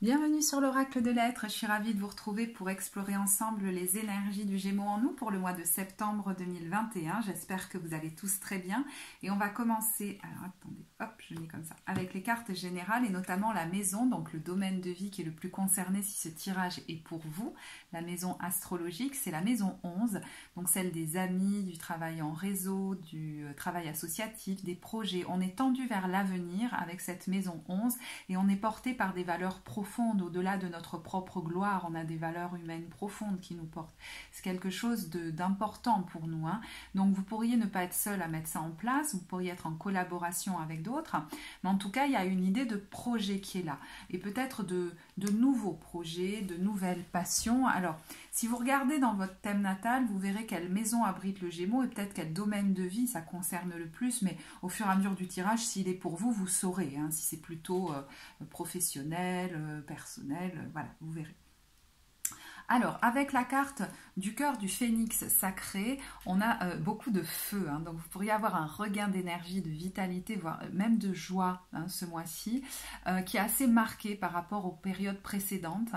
Bienvenue sur l'Oracle de l'Être, je suis ravie de vous retrouver pour explorer ensemble les énergies du Gémeaux en nous pour le mois de septembre 2021. J'espère que vous allez tous très bien et on va commencer, alors attendez, hop, je mets comme ça, avec les cartes générales et notamment la maison, donc le domaine de vie qui est le plus concerné si ce tirage est pour vous. La maison astrologique, c'est la maison 11, donc celle des amis, du travail en réseau, du travail associatif, des projets. On est tendu vers l'avenir avec cette maison 11 et on est porté par des valeurs profondes. Au-delà de notre propre gloire, on a des valeurs humaines profondes qui nous portent. C'est quelque chose d'important pour nous. Donc vous pourriez ne pas être seul à mettre ça en place, vous pourriez être en collaboration avec d'autres, mais en tout cas il y a une idée de projet qui est là, et peut-être de nouveaux projets, de nouvelles passions. Alors si vous regardez dans votre thème natal, vous verrez quelle maison abrite le Gémeaux et peut-être quel domaine de vie ça concerne le plus, mais au fur et à mesure du tirage, s'il est pour vous, vous saurez, si c'est plutôt professionnel, personnel, voilà, vous verrez. Alors, avec la carte du cœur du phénix sacré, on a beaucoup de feu. Donc, vous pourriez avoir un regain d'énergie, de vitalité, voire même de joie ce mois-ci, qui est assez marqué par rapport aux périodes précédentes.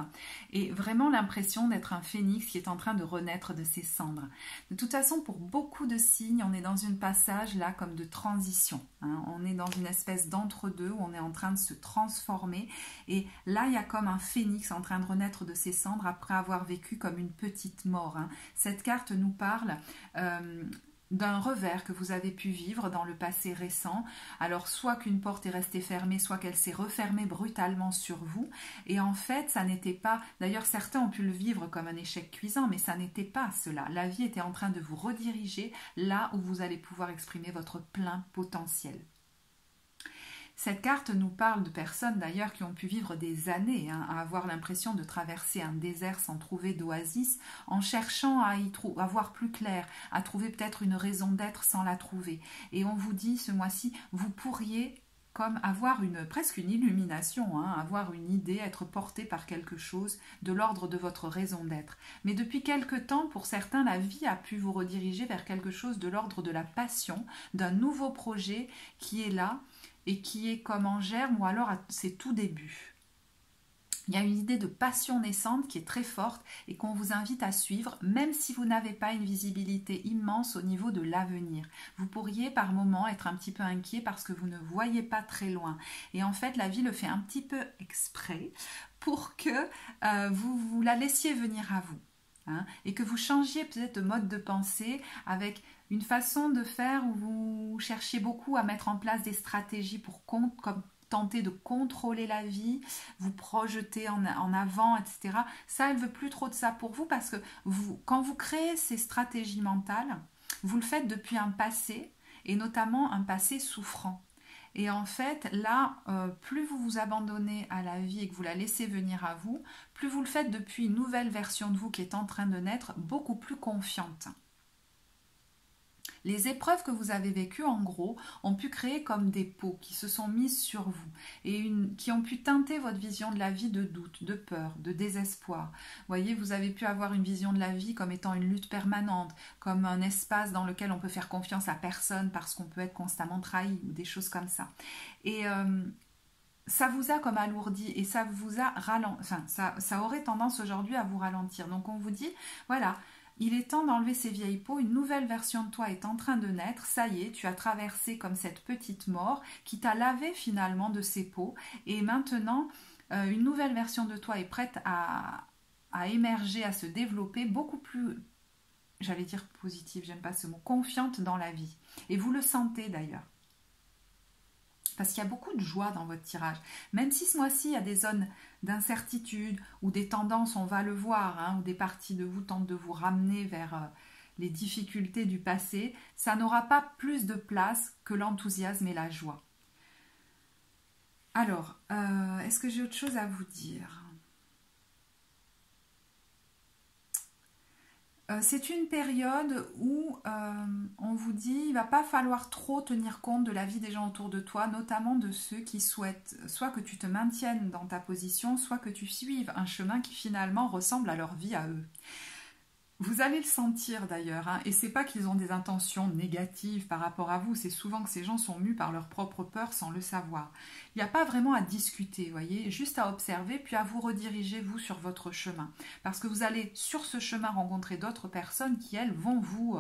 Et vraiment l'impression d'être un phénix qui est en train de renaître de ses cendres. De toute façon, pour beaucoup de signes, on est dans un passage là comme de transition. On est dans une espèce d'entre-deux où on est en train de se transformer. Et là, il y a comme un phénix en train de renaître de ses cendres après avoir vécu comme une petite mort. Cette carte nous parle d'un revers que vous avez pu vivre dans le passé récent. Alors soit qu'une porte est restée fermée, soit qu'elle s'est refermée brutalement sur vous. Et en fait, ça n'était pas... D'ailleurs, certains ont pu le vivre comme un échec cuisant, mais ça n'était pas cela. La vie était en train de vous rediriger là où vous allez pouvoir exprimer votre plein potentiel. Cette carte nous parle de personnes d'ailleurs qui ont pu vivre des années à avoir l'impression de traverser un désert sans trouver d'oasis, en cherchant à voir plus clair, à trouver peut-être une raison d'être sans la trouver. Et on vous dit ce mois-ci, vous pourriez comme avoir presque une illumination, avoir une idée, être porté par quelque chose de l'ordre de votre raison d'être. Mais depuis quelque temps, pour certains, la vie a pu vous rediriger vers quelque chose de l'ordre de la passion, d'un nouveau projet qui est là, et qui est comme en germe ou alors à ses tout débuts. Il y a une idée de passion naissante qui est très forte et qu'on vous invite à suivre, même si vous n'avez pas une visibilité immense au niveau de l'avenir. Vous pourriez par moments être un petit peu inquiet parce que vous ne voyez pas très loin. Et en fait, la vie le fait un petit peu exprès pour que vous la laissiez venir à vous. Et que vous changiez peut-être de mode de pensée avec une façon de faire où vous cherchiez beaucoup à mettre en place des stratégies pour comme tenter de contrôler la vie, vous projeter en avant, etc. Ça, elle ne veut plus trop de ça pour vous parce que quand vous créez ces stratégies mentales, vous le faites depuis un passé et notamment un passé souffrant. Et en fait, là, plus vous vous abandonnez à la vie et que vous la laissez venir à vous, plus vous le faites depuis une nouvelle version de vous qui est en train de naître, beaucoup plus confiante. Les épreuves que vous avez vécues, en gros, ont pu créer comme des peaux qui se sont mises sur vous et qui ont pu teinter votre vision de la vie de doute, de peur, de désespoir. Vous voyez, vous avez pu avoir une vision de la vie comme étant une lutte permanente, comme un espace dans lequel on peut faire confiance à personne parce qu'on peut être constamment trahi ou des choses comme ça. Et ça vous a comme alourdi et ça vous a ralenti. Enfin, ça aurait tendance aujourd'hui à vous ralentir. Donc on vous dit, voilà, il est temps d'enlever ces vieilles peaux, une nouvelle version de toi est en train de naître, ça y est, tu as traversé comme cette petite mort qui t'a lavé finalement de ces peaux et maintenant une nouvelle version de toi est prête à émerger, à se développer beaucoup plus, j'allais dire positive, j'aime pas ce mot, confiante dans la vie. Et vous le sentez d'ailleurs. Parce qu'il y a beaucoup de joie dans votre tirage. Même si ce mois-ci, il y a des zones d'incertitude ou des tendances, on va le voir, ou des parties de vous tentent de vous ramener vers les difficultés du passé, ça n'aura pas plus de place que l'enthousiasme et la joie. Alors, est-ce que j'ai autre chose à vous dire ? C'est une période où on vous dit il ne va pas falloir trop tenir compte de la vie des gens autour de toi, notamment de ceux qui souhaitent soit que tu te maintiennes dans ta position, soit que tu suives un chemin qui finalement ressemble à leur vie à eux. Vous allez le sentir d'ailleurs, hein, et c'est pas qu'ils ont des intentions négatives par rapport à vous, c'est souvent que ces gens sont mus par leur propre peur sans le savoir. Il n'y a pas vraiment à discuter, voyez, juste à observer puis à vous rediriger vous sur votre chemin. Parce que vous allez sur ce chemin rencontrer d'autres personnes qui elles vont vous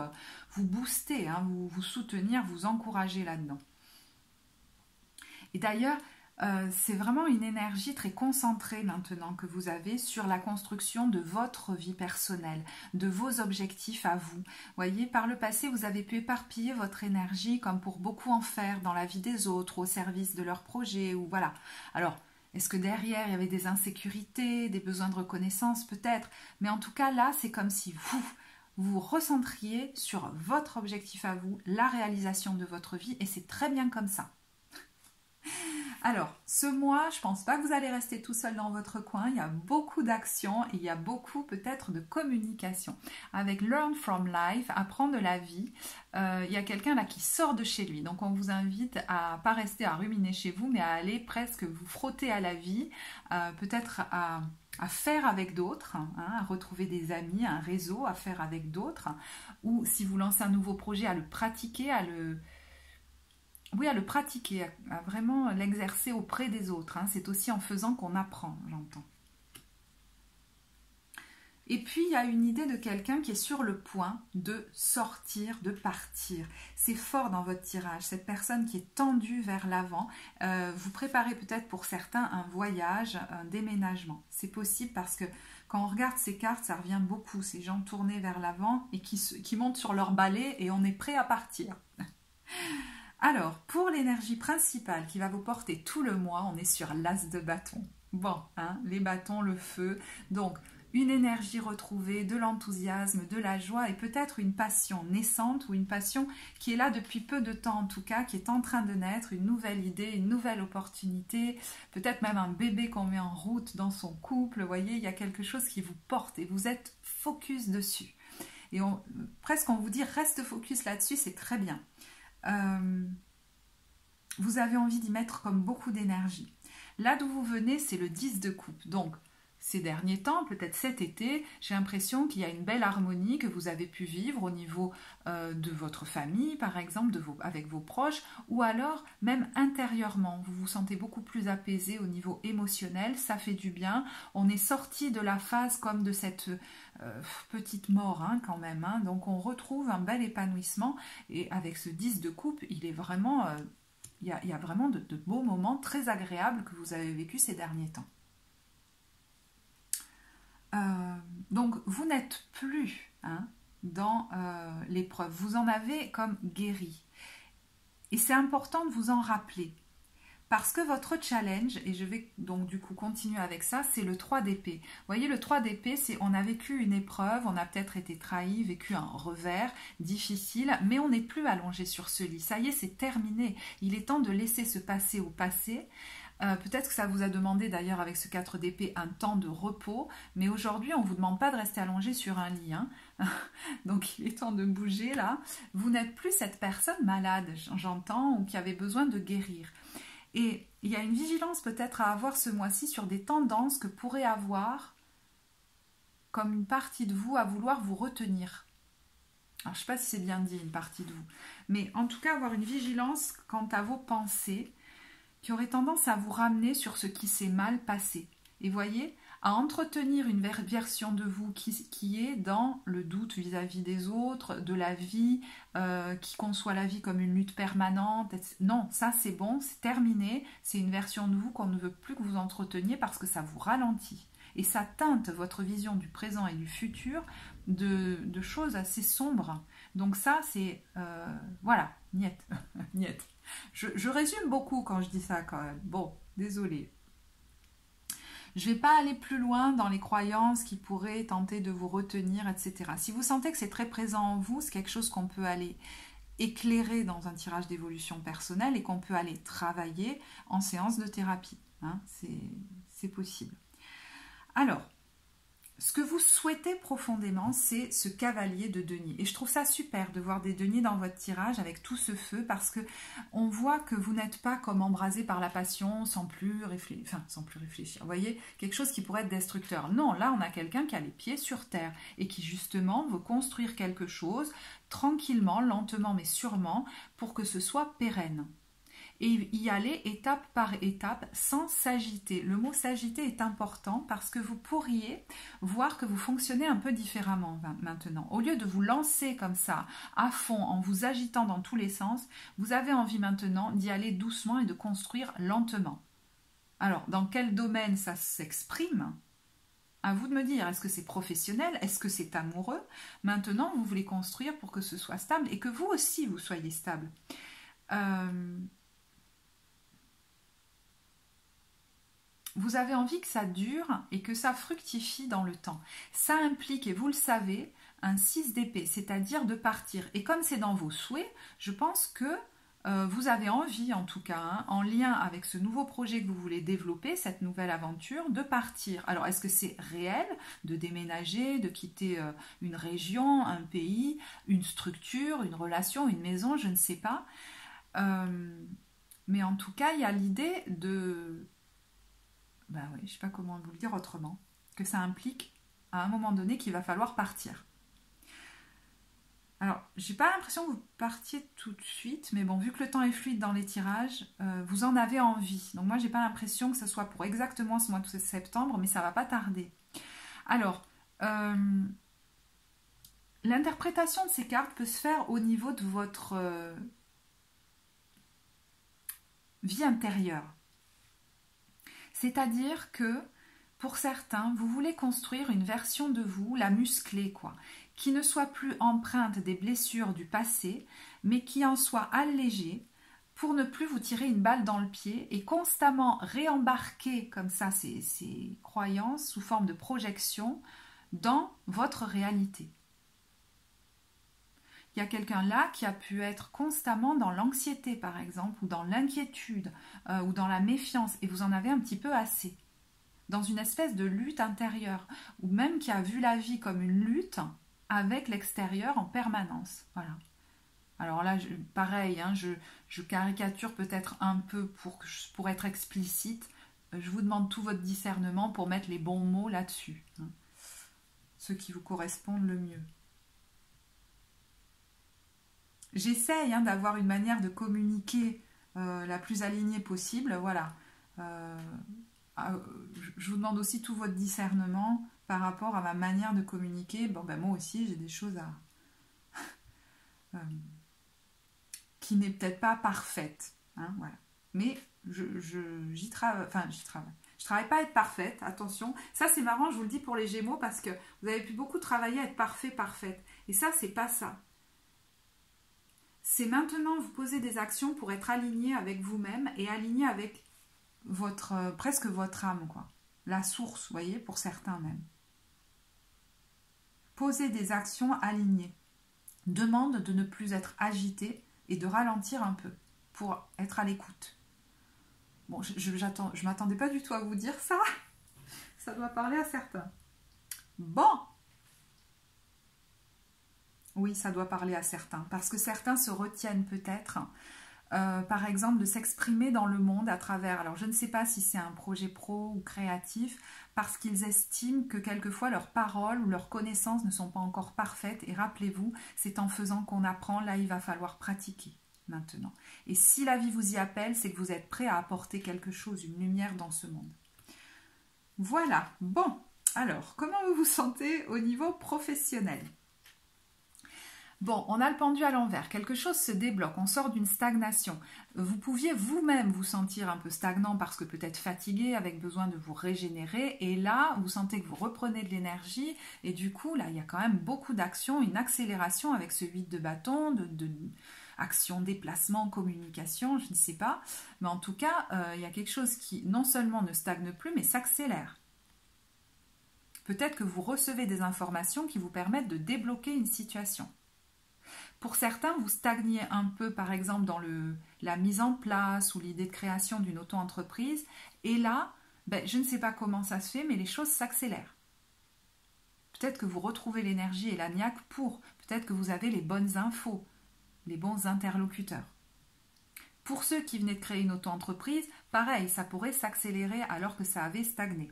booster, hein, vous soutenir, vous encourager là-dedans. Et d'ailleurs, c'est vraiment une énergie très concentrée maintenant que vous avez sur la construction de votre vie personnelle, de vos objectifs à vous. Voyez, par le passé, vous avez pu éparpiller votre énergie comme pour beaucoup en faire dans la vie des autres, au service de leurs projets, ou voilà. Alors, est-ce que derrière, il y avait des insécurités, des besoins de reconnaissance peut-être? Mais en tout cas, là, c'est comme si vous recentriez sur votre objectif à vous, la réalisation de votre vie, et c'est très bien comme ça. Alors, ce mois, je ne pense pas que vous allez rester tout seul dans votre coin. Il y a beaucoup d'actions et il y a beaucoup peut-être de communication. Avec Learn from Life, apprendre de la vie, il y a quelqu'un là qui sort de chez lui. Donc, on vous invite à pas rester à ruminer chez vous, mais à aller presque vous frotter à la vie, peut-être à faire avec d'autres, hein, à retrouver des amis, un réseau à faire avec d'autres, ou si vous lancez un nouveau projet, à le pratiquer, à le pratiquer, à vraiment l'exercer auprès des autres. Hein. C'est aussi en faisant qu'on apprend, j'entends. Et puis, il y a une idée de quelqu'un qui est sur le point de sortir, de partir. C'est fort dans votre tirage, cette personne qui est tendue vers l'avant. Vous préparez peut-être pour certains un voyage, un déménagement. C'est possible parce que quand on regarde ces cartes, ça revient beaucoup. Ces gens tournés vers l'avant et qui montent sur leur balai et on est prêt à partir. Alors, pour l'énergie principale qui va vous porter tout le mois, on est sur l'as de bâton. Bon, hein, les bâtons, le feu. Donc, une énergie retrouvée, de l'enthousiasme, de la joie et peut-être une passion naissante ou une passion qui est là depuis peu de temps en tout cas, qui est en train de naître, une nouvelle idée, une nouvelle opportunité, peut-être même un bébé qu'on met en route dans son couple. Vous voyez, il y a quelque chose qui vous porte et vous êtes focus dessus. Et presque on vous dit reste focus là-dessus, c'est très bien. Vous avez envie d'y mettre comme beaucoup d'énergie. Là d'où vous venez, c'est le 10 de coupe. Donc, ces derniers temps, peut-être cet été, j'ai l'impression qu'il y a une belle harmonie que vous avez pu vivre au niveau de votre famille, par exemple, avec vos proches, ou alors même intérieurement. Vous vous sentez beaucoup plus apaisé au niveau émotionnel, ça fait du bien. On est sorti de la phase comme de cette petite mort hein, quand même. Hein. Donc on retrouve un bel épanouissement et avec ce 10 de coupe, il est vraiment, il y a vraiment de beaux moments très agréables que vous avez vécu ces derniers temps. Donc vous n'êtes plus hein, dans l'épreuve, vous en avez comme guéri. Et c'est important de vous en rappeler. Parce que votre challenge, et je vais donc du coup continuer avec ça, c'est le 3 d'épée. Vous voyez, le 3 d'épée, c'est on a vécu une épreuve, on a peut-être été trahi, vécu un revers difficile, mais on n'est plus allongé sur ce lit. Ça y est, c'est terminé. Il est temps de laisser se passer au passé. Peut-être que ça vous a demandé d'ailleurs avec ce 4 d'épée un temps de repos, mais aujourd'hui on ne vous demande pas de rester allongé sur un lit. Hein. Donc il est temps de bouger là. Vous n'êtes plus cette personne malade, j'entends, ou qui avait besoin de guérir. Et il y a une vigilance peut-être à avoir ce mois-ci sur des tendances que pourrait avoir comme une partie de vous à vouloir vous retenir. Alors je ne sais pas si c'est bien dit une partie de vous, mais en tout cas avoir une vigilance quant à vos pensées qui auraient tendance à vous ramener sur ce qui s'est mal passé. Et voyez, à entretenir une version de vous qui est dans le doute vis-à-vis des autres, de la vie, qui conçoit la vie comme une lutte permanente. Non, ça c'est bon, c'est terminé. C'est une version de vous qu'on ne veut plus que vous entreteniez parce que ça vous ralentit. Et ça teinte votre vision du présent et du futur de choses assez sombres. Donc ça, c'est... voilà, niet, niet. Je résume beaucoup quand je dis ça quand même. Bon, désolée. Je ne vais pas aller plus loin dans les croyances qui pourraient tenter de vous retenir, etc. Si vous sentez que c'est très présent en vous, c'est quelque chose qu'on peut aller éclairer dans un tirage d'évolution personnelle et qu'on peut aller travailler en séance de thérapie. Hein, c'est possible. Alors, ce que vous souhaitez profondément, c'est ce cavalier de denier. Et je trouve ça super de voir des deniers dans votre tirage avec tout ce feu, parce que on voit que vous n'êtes pas comme embrasé par la passion sans plus réfléchir. Vous voyez, quelque chose qui pourrait être destructeur. Non, là, on a quelqu'un qui a les pieds sur terre et qui justement veut construire quelque chose tranquillement, lentement, mais sûrement, pour que ce soit pérenne. Et y aller étape par étape sans s'agiter. Le mot s'agiter est important parce que vous pourriez voir que vous fonctionnez un peu différemment maintenant. Au lieu de vous lancer comme ça à fond en vous agitant dans tous les sens, vous avez envie maintenant d'y aller doucement et de construire lentement. Alors, dans quel domaine ça s'exprime ? À vous de me dire, est-ce que c'est professionnel? Est-ce que c'est amoureux? Maintenant, vous voulez construire pour que ce soit stable et que vous aussi, vous soyez stable. Vous avez envie que ça dure et que ça fructifie dans le temps. Ça implique, et vous le savez, un 6 d'épée, c'est-à-dire de partir. Et comme c'est dans vos souhaits, je pense que vous avez envie, en tout cas, en lien avec ce nouveau projet que vous voulez développer, cette nouvelle aventure, de partir. Alors, est-ce que c'est réel de déménager, de quitter une région, un pays, une structure, une relation, une maison, je ne sais pas. Mais en tout cas, il y a l'idée de... Ben oui, je ne sais pas comment vous le dire autrement, que ça implique à un moment donné qu'il va falloir partir. Alors, j'ai pas l'impression que vous partiez tout de suite, mais bon, vu que le temps est fluide dans les tirages, vous en avez envie. Donc moi, j'ai pas l'impression que ce soit pour exactement ce mois de septembre, mais ça va pas tarder. Alors, l'interprétation de ces cartes peut se faire au niveau de votre vie intérieure. C'est-à-dire que, pour certains, vous voulez construire une version de vous, la musclée, quoi, qui ne soit plus empreinte des blessures du passé, mais qui en soit allégée pour ne plus vous tirer une balle dans le pied et constamment réembarquer comme ça ces croyances sous forme de projection dans votre réalité. Il y a quelqu'un là qui a pu être constamment dans l'anxiété, par exemple, ou dans l'inquiétude, ou dans la méfiance, et vous en avez un petit peu assez. Dans une espèce de lutte intérieure, ou même qui a vu la vie comme une lutte avec l'extérieur en permanence. Voilà. Alors là, pareil, hein, je caricature peut-être un peu pour être explicite. Je vous demande tout votre discernement pour mettre les bons mots là-dessus. Hein. Ceux qui vous correspondent le mieux. J'essaye d'avoir une manière de communiquer la plus alignée possible. Voilà. Je vous demande aussi tout votre discernement par rapport à ma manière de communiquer. Bon, ben moi aussi, j'ai des choses qui n'est peut-être pas parfaite. Hein, voilà. Mais j'y travaille. Enfin, j'y travaille. Je travaille pas à être parfaite, attention. Ça, c'est marrant, je vous le dis pour les Gémeaux, parce que vous avez pu beaucoup travailler à être parfait, parfaite. Et ça, c'est pas ça. C'est maintenant vous poser des actions pour être aligné avec vous-même et aligné avec presque votre âme, quoi. La source, vous voyez, pour certains même. Poser des actions alignées demande de ne plus être agité et de ralentir un peu pour être à l'écoute. Bon, je m'attendais pas du tout à vous dire ça. Ça doit parler à certains. Bon. Oui, ça doit parler à certains, parce que certains se retiennent peut-être, par exemple, de s'exprimer dans le monde à travers, alors je ne sais pas si c'est un projet pro ou créatif, parce qu'ils estiment que quelquefois leurs paroles ou leurs connaissances ne sont pas encore parfaites, et rappelez-vous, c'est en faisant qu'on apprend, là il va falloir pratiquer maintenant. Et si la vie vous y appelle, c'est que vous êtes prêt à apporter quelque chose, une lumière dans ce monde. Voilà, bon, alors, comment vous vous sentez au niveau professionnel ? Bon, on a le pendu à l'envers, quelque chose se débloque, on sort d'une stagnation. Vous pouviez vous-même vous sentir un peu stagnant parce que peut-être fatigué, avec besoin de vous régénérer. Et là, vous sentez que vous reprenez de l'énergie. Et du coup, là, il y a quand même beaucoup d'actions, une accélération avec ce 8 de bâton, de action, déplacement, communication, je ne sais pas. Mais en tout cas, il y a quelque chose qui non seulement ne stagne plus, mais s'accélère. Peut-être que vous recevez des informations qui vous permettent de débloquer une situation. Pour certains, vous stagnez un peu, par exemple, dans la mise en place ou l'idée de création d'une auto-entreprise. Et là, je ne sais pas comment ça se fait, mais les choses s'accélèrent. peut-être que vous retrouvez l'énergie et la niaque pour, peut-être que vous avez les bonnes infos, les bons interlocuteurs. Pour ceux qui venaient de créer une auto-entreprise, pareil, ça pourrait s'accélérer alors que ça avait stagné.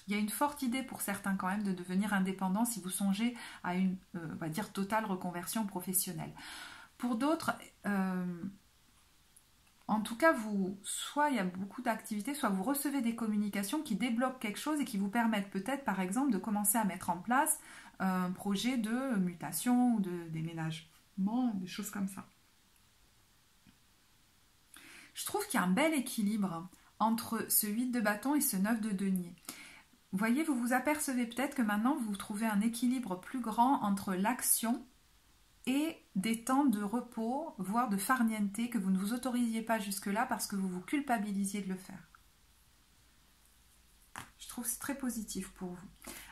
Il y a une forte idée pour certains quand même de devenir indépendant si vous songez à une, on va dire, totale reconversion professionnelle. Pour d'autres, en tout cas, soit il y a beaucoup d'activités, soit vous recevez des communications qui débloquent quelque chose et qui vous permettent peut-être, par exemple, de commencer à mettre en place un projet de mutation ou de déménagement, des choses comme ça. Je trouve qu'il y a un bel équilibre entre ce 8 de bâton et ce 9 de denier. Vous voyez, vous vous apercevez peut-être que maintenant, vous trouvez un équilibre plus grand entre l'action et des temps de repos, voire de farniente, que vous ne vous autorisiez pas jusque-là parce que vous vous culpabilisiez de le faire. Je trouve que c'est très positif pour vous.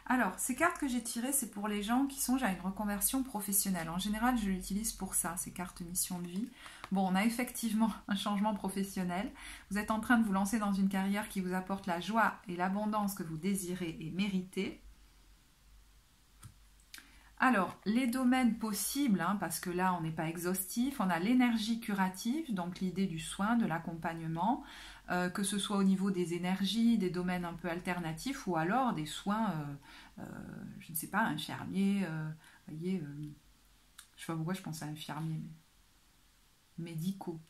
Alors, ces cartes que j'ai tirées, c'est pour les gens qui songent à une reconversion professionnelle. En général, je l'utilise pour ça, ces cartes mission de vie. Bon, on a effectivement un changement professionnel. Vous êtes en train de vous lancer dans une carrière qui vous apporte la joie et l'abondance que vous désirez et méritez. Alors, les domaines possibles, parce que là, on n'est pas exhaustif, on a l'énergie curative, donc l'idée du soin, de l'accompagnement, que ce soit au niveau des énergies, des domaines un peu alternatifs, ou alors des soins, je ne sais pas, infirmier, vous voyez, je ne sais pas pourquoi je pense à infirmier, mais médicaux.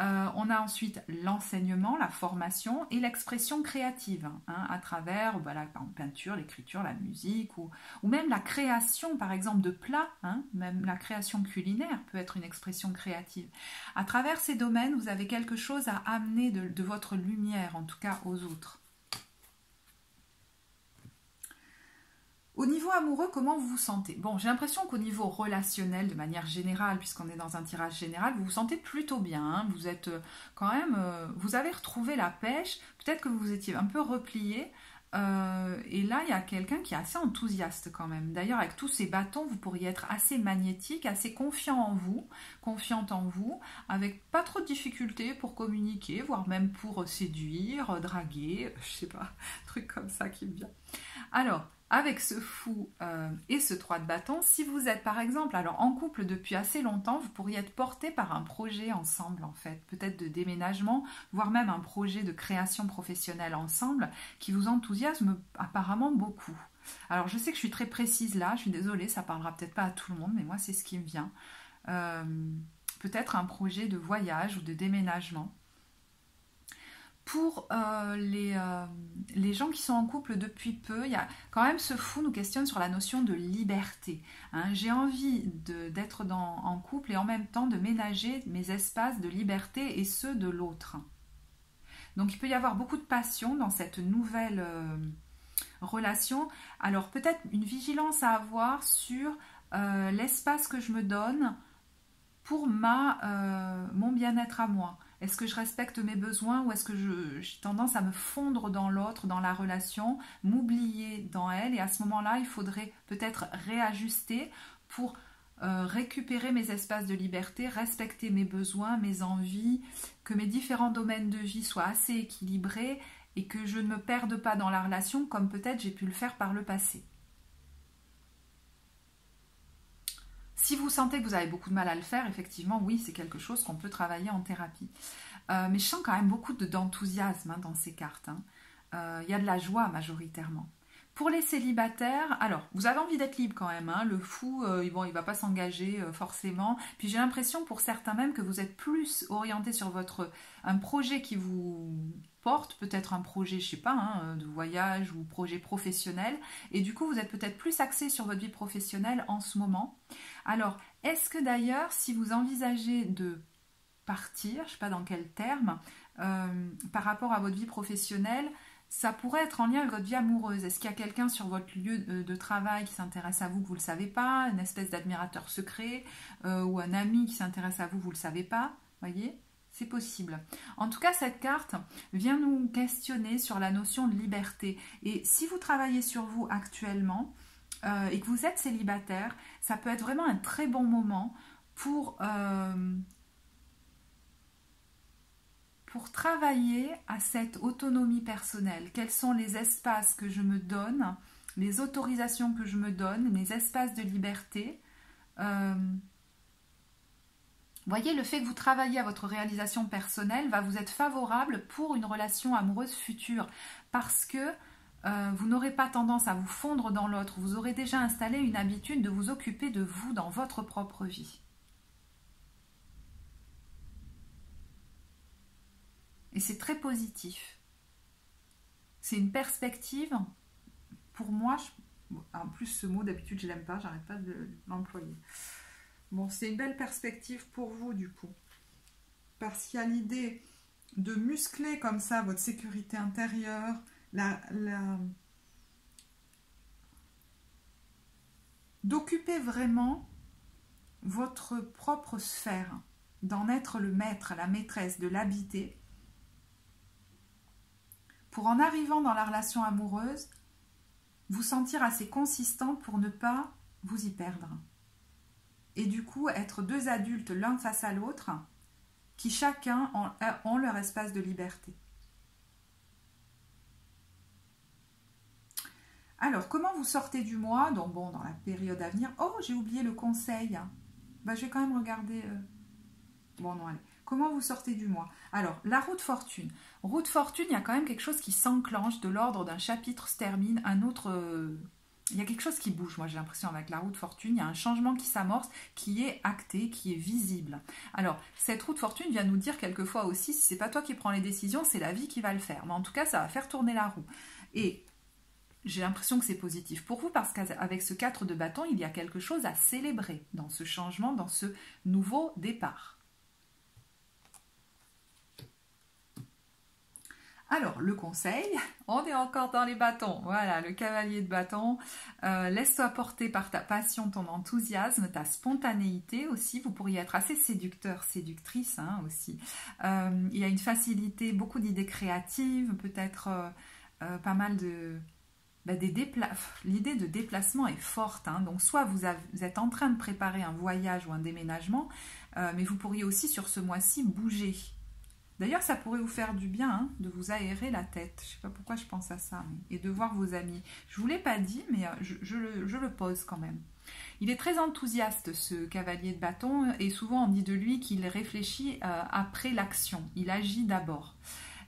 On a ensuite l'enseignement, la formation et l'expression créative à travers la peinture, l'écriture, la musique ou même la création par exemple de plats, même la création culinaire peut être une expression créative. À travers ces domaines, vous avez quelque chose à amener de votre lumière en tout cas aux autres. Au niveau amoureux, comment vous vous sentez? Bon, j'ai l'impression qu'au niveau relationnel, de manière générale, puisqu'on est dans un tirage général, vous vous sentez plutôt bien. Vous êtes quand même... vous avez retrouvé la pêche. Peut-être que vous étiez un peu replié. Et là, il y a quelqu'un qui est assez enthousiaste quand même. D'ailleurs, avec tous ces bâtons, vous pourriez être assez magnétique, assez confiant en vous, confiante en vous, avec pas trop de difficultés pour communiquer, voire même pour séduire, draguer, je sais pas, truc comme ça qui me vient. Alors... avec ce fou et ce 3 de bâton, si vous êtes par exemple en couple depuis assez longtemps, vous pourriez être porté par un projet ensemble en fait, peut-être de déménagement, voire même un projet de création professionnelle ensemble qui vous enthousiasme apparemment beaucoup. Alors je sais que je suis très précise là, je suis désolée, ça parlera peut-être pas à tout le monde, mais moi c'est ce qui me vient. Peut-être un projet de voyage ou de déménagement. Pour les gens qui sont en couple depuis peu, il y a quand même ce fou nous questionne sur la notion de liberté. J'ai envie d'être en couple et en même temps de ménager mes espaces de liberté et ceux de l'autre. Donc il peut y avoir beaucoup de passion dans cette nouvelle relation. Alors peut-être une vigilance à avoir sur l'espace que je me donne pour mon bien-être à moi. Est-ce que je respecte mes besoins ou est-ce que j'ai tendance à me fondre dans l'autre, dans la relation, m'oublier dans elle? Et à ce moment-là, il faudrait peut-être réajuster pour récupérer mes espaces de liberté, respecter mes besoins, mes envies, que mes différents domaines de vie soient assez équilibrés et que je ne me perde pas dans la relation comme peut-être j'ai pu le faire par le passé. Si vous sentez que vous avez beaucoup de mal à le faire, effectivement, oui, c'est quelque chose qu'on peut travailler en thérapie. Mais je sens quand même beaucoup d'enthousiasme dans ces cartes. Il y a de la joie majoritairement. Pour les célibataires, alors, vous avez envie d'être libre quand même. Le fou, il ne va pas s'engager forcément. Puis j'ai l'impression pour certains même que vous êtes plus orienté sur un projet qui vous porte, peut-être un projet, je sais pas, de voyage ou projet professionnel. Et du coup, vous êtes peut-être plus axé sur votre vie professionnelle en ce moment. Alors, est-ce que d'ailleurs, si vous envisagez de partir, je ne sais pas dans quel terme, par rapport à votre vie professionnelle, ça pourrait être en lien avec votre vie amoureuse. Est-ce qu'il y a quelqu'un sur votre lieu de travail qui s'intéresse à vous que vous ne le savez pas, une espèce d'admirateur secret, ou un ami qui s'intéresse à vous, vous ne le savez pas, voyez ? C'est possible. En tout cas, cette carte vient nous questionner sur la notion de liberté. Et si vous travaillez sur vous actuellement et que vous êtes célibataire, ça peut être vraiment un très bon moment pour pour travailler à cette autonomie personnelle. Quels sont les espaces que je me donne, les autorisations que je me donne, mes espaces de liberté. Voyez, le fait que vous travaillez à votre réalisation personnelle va vous être favorable pour une relation amoureuse future parce que vous n'aurez pas tendance à vous fondre dans l'autre. Vous aurez déjà installé une habitude de vous occuper de vous dans votre propre vie. Et c'est très positif. C'est une perspective, pour moi, en plus ce mot d'habitude je l'aime pas, j'arrête pas de l'employer. Bon, c'est une belle perspective pour vous du coup. Parce qu'il y a l'idée de muscler comme ça votre sécurité intérieure, d'occuper vraiment votre propre sphère, d'en être le maître, la maîtresse, de l'habiter. Pour en arrivant dans la relation amoureuse, vous sentir assez consistant pour ne pas vous y perdre. Et du coup, être deux adultes l'un face à l'autre, qui chacun ont leur espace de liberté. Alors, comment vous sortez du mois? Donc bon, dans la période à venir... Oh, j'ai oublié le conseil. Je vais quand même regarder... Bon, non, allez. Comment vous sortez du mois? Alors, la roue de fortune. Roue de fortune, il y a quand même quelque chose qui s'enclenche de l'ordre d'un chapitre se termine, un autre... Il y a quelque chose qui bouge, moi j'ai l'impression avec la roue de fortune, il y a un changement qui s'amorce, qui est acté, qui est visible. Alors, cette roue de fortune vient nous dire quelquefois aussi, si c'est pas toi qui prends les décisions, c'est la vie qui va le faire. Mais en tout cas, ça va faire tourner la roue. Et j'ai l'impression que c'est positif pour vous, parce qu'avec ce 4 de bâton, il y a quelque chose à célébrer dans ce changement, dans ce nouveau départ. Alors, le conseil, on est encore dans les bâtons. Voilà, le cavalier de bâton. Laisse-toi porter par ta passion, ton enthousiasme, ta spontanéité aussi. Vous pourriez être assez séducteur, séductrice aussi. Il y a une facilité, beaucoup d'idées créatives, peut-être pas mal de... L'idée de déplacement est forte. Donc, soit vous êtes en train de préparer un voyage ou un déménagement, mais vous pourriez aussi sur ce mois-ci bouger. D'ailleurs, ça pourrait vous faire du bien de vous aérer la tête. Je ne sais pas pourquoi je pense à ça. Et de voir vos amis. Je ne vous l'ai pas dit, mais je le pose quand même. Il est très enthousiaste, ce cavalier de bâton. Et souvent, on dit de lui qu'il réfléchit après l'action. Il agit d'abord.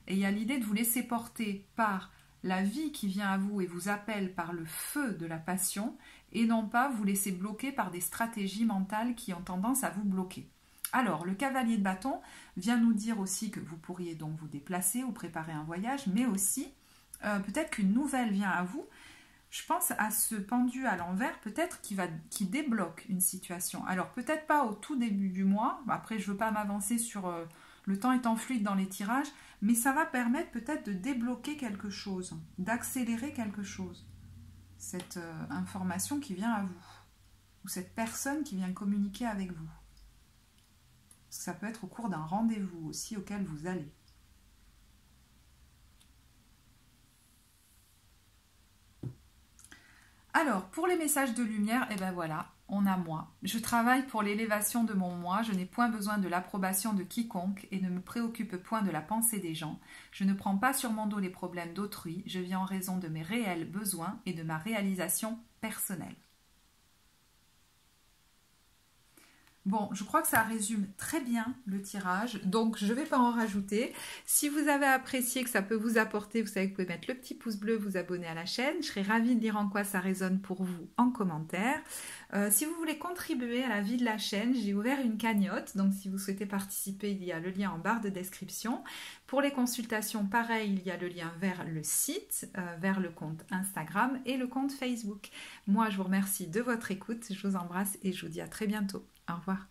Et il y a l'idée de vous laisser porter par la vie qui vient à vous et vous appelle par le feu de la passion. Et non pas vous laisser bloquer par des stratégies mentales qui ont tendance à vous bloquer. Alors, le cavalier de bâton vient nous dire aussi que vous pourriez donc vous déplacer ou préparer un voyage, mais aussi peut-être qu'une nouvelle vient à vous. Je pense à ce pendu à l'envers, peut-être qui débloque une situation. Alors, peut-être pas au tout début du mois, après je ne veux pas m'avancer sur le temps étant fluide dans les tirages, mais ça va permettre peut-être de débloquer quelque chose, d'accélérer quelque chose. Cette information qui vient à vous, ou cette personne qui vient communiquer avec vous. Ça peut être au cours d'un rendez-vous aussi auquel vous allez. Alors, pour les messages de lumière, et ben voilà, on a moi. Je travaille pour l'élévation de mon moi, je n'ai point besoin de l'approbation de quiconque et ne me préoccupe point de la pensée des gens. Je ne prends pas sur mon dos les problèmes d'autrui, je vis en raison de mes réels besoins et de ma réalisation personnelle. Bon, je crois que ça résume très bien le tirage, donc je ne vais pas en rajouter. Si vous avez apprécié, que ça peut vous apporter, vous savez que vous pouvez mettre le petit pouce bleu, vous abonner à la chaîne. Je serai ravie de lire en quoi ça résonne pour vous en commentaire. Si vous voulez contribuer à la vie de la chaîne, j'ai ouvert une cagnotte, donc si vous souhaitez participer, il y a le lien en barre de description. Pour les consultations, pareil, il y a le lien vers le site, vers le compte Instagram et le compte Facebook. Moi, je vous remercie de votre écoute, je vous embrasse et je vous dis à très bientôt. Au revoir.